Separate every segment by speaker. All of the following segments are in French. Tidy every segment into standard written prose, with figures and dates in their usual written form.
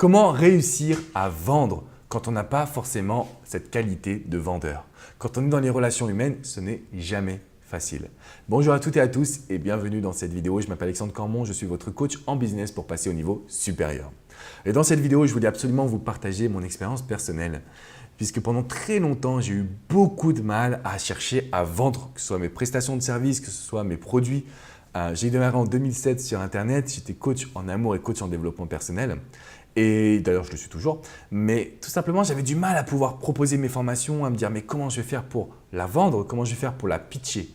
Speaker 1: Comment réussir à vendre quand on n'a pas forcément cette qualité de vendeur? Quand on est dans les relations humaines, ce n'est jamais facile. Bonjour à toutes et à tous et bienvenue dans cette vidéo. Je m'appelle Alexandre Cormon, je suis votre coach en business pour passer au niveau supérieur. Et dans cette vidéo, je voulais absolument vous partager mon expérience personnelle puisque pendant très longtemps, j'ai eu beaucoup de mal à chercher à vendre, que ce soit mes prestations de services, que ce soit mes produits. J'ai démarré en 2007 sur Internet, j'étais coach en amour et coach en développement personnel. Et d'ailleurs, je le suis toujours. Mais tout simplement, j'avais du mal à pouvoir proposer mes formations, à me dire mais comment je vais faire pour la vendre, comment je vais faire pour la pitcher.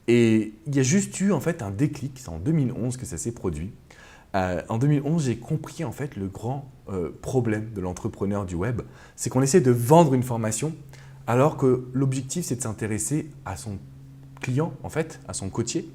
Speaker 1: Et il y a juste eu en fait un déclic, c'est en 2011 que ça s'est produit. En 2011, j'ai compris en fait le grand problème de l'entrepreneur du web, c'est qu'on essaie de vendre une formation alors que l'objectif c'est de s'intéresser à son client en fait, à son coaché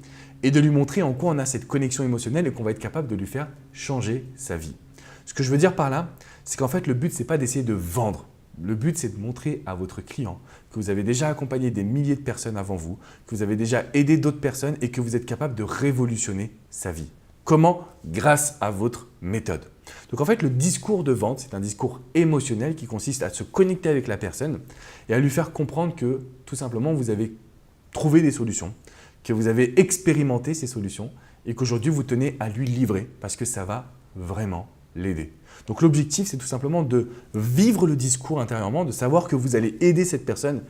Speaker 1: et de lui montrer en quoi on a cette connexion émotionnelle et qu'on va être capable de lui faire changer sa vie. Ce que je veux dire par là, c'est qu'en fait le but c'est pas d'essayer de vendre. Le but, c'est de montrer à votre client que vous avez déjà accompagné des milliers de personnes avant vous, que vous avez déjà aidé d'autres personnes et que vous êtes capable de révolutionner sa vie. Comment? Grâce à votre méthode. Donc en fait, le discours de vente, c'est un discours émotionnel qui consiste à se connecter avec la personne et à lui faire comprendre que tout simplement, vous avez trouvé des solutions, que vous avez expérimenté ces solutions et qu'aujourd'hui, vous tenez à lui livrer parce que ça va vraiment l'aider. Donc l'objectif, c'est tout simplement de vivre le discours intérieurement, de savoir que vous allez aider cette personne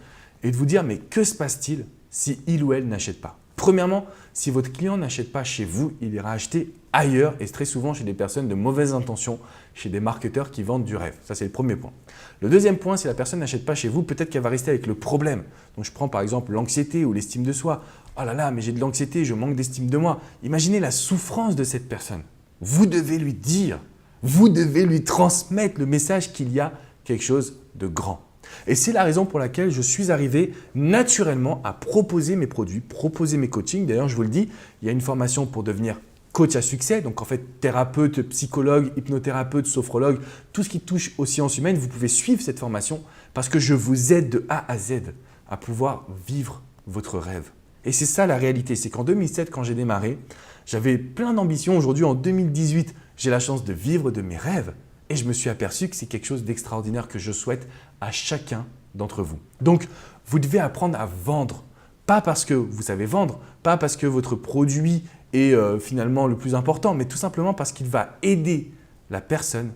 Speaker 1: et de vous dire mais que se passe-t-il si il ou elle n'achète pas? Premièrement, si votre client n'achète pas chez vous, il ira acheter ailleurs et très souvent chez des personnes de mauvaise intention, chez des marketeurs qui vendent du rêve. Ça, c'est le premier point. Le deuxième point, si la personne n'achète pas chez vous, peut-être qu'elle va rester avec le problème. Donc, je prends par exemple l'anxiété ou l'estime de soi. Oh là là, mais j'ai de l'anxiété, je manque d'estime de moi. Imaginez la souffrance de cette personne. Vous devez lui dire, vous devez lui transmettre le message qu'il y a quelque chose de grand. Et c'est la raison pour laquelle je suis arrivé naturellement à proposer mes produits, proposer mes coachings. D'ailleurs, je vous le dis, il y a une formation pour devenir coach à succès. Donc en fait, thérapeute, psychologue, hypnothérapeute, sophrologue, tout ce qui touche aux sciences humaines, vous pouvez suivre cette formation parce que je vous aide de A à Z à pouvoir vivre votre rêve. Et c'est ça la réalité, c'est qu'en 2007, quand j'ai démarré, j'avais plein d'ambitions. Aujourd'hui, en 2018, j'ai la chance de vivre de mes rêves. Et je me suis aperçu que c'est quelque chose d'extraordinaire que je souhaite à chacun d'entre vous. Donc, vous devez apprendre à vendre. Pas parce que vous savez vendre, pas parce que votre produit est finalement le plus important, mais tout simplement parce qu'il va aider la personne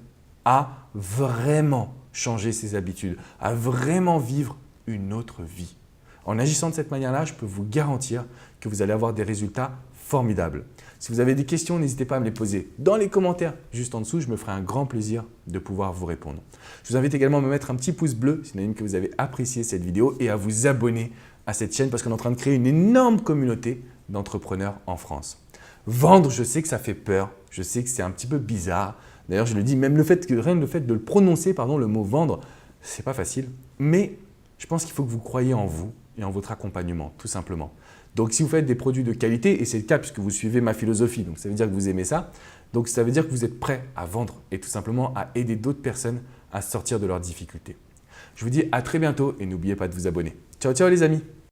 Speaker 1: à vraiment changer ses habitudes, à vraiment vivre une autre vie. En agissant de cette manière-là, je peux vous garantir que vous allez avoir des résultats formidables. Si vous avez des questions, n'hésitez pas à me les poser dans les commentaires juste en dessous. Je me ferai un grand plaisir de pouvoir vous répondre. Je vous invite également à me mettre un petit pouce bleu, synonyme que vous avez apprécié cette vidéo et à vous abonner à cette chaîne parce qu'on est en train de créer une énorme communauté d'entrepreneurs en France. Vendre, je sais que ça fait peur, je sais que c'est un petit peu bizarre. D'ailleurs, je le dis, même rien que le fait de le prononcer, le mot vendre, c'est pas facile. Mais je pense qu'il faut que vous croyiez en vous et en votre accompagnement, tout simplement. Donc, si vous faites des produits de qualité, et c'est le cas puisque vous suivez ma philosophie, donc ça veut dire que vous aimez ça, donc ça veut dire que vous êtes prêt à vendre et tout simplement à aider d'autres personnes à sortir de leurs difficultés. Je vous dis à très bientôt et n'oubliez pas de vous abonner. Ciao, ciao les amis!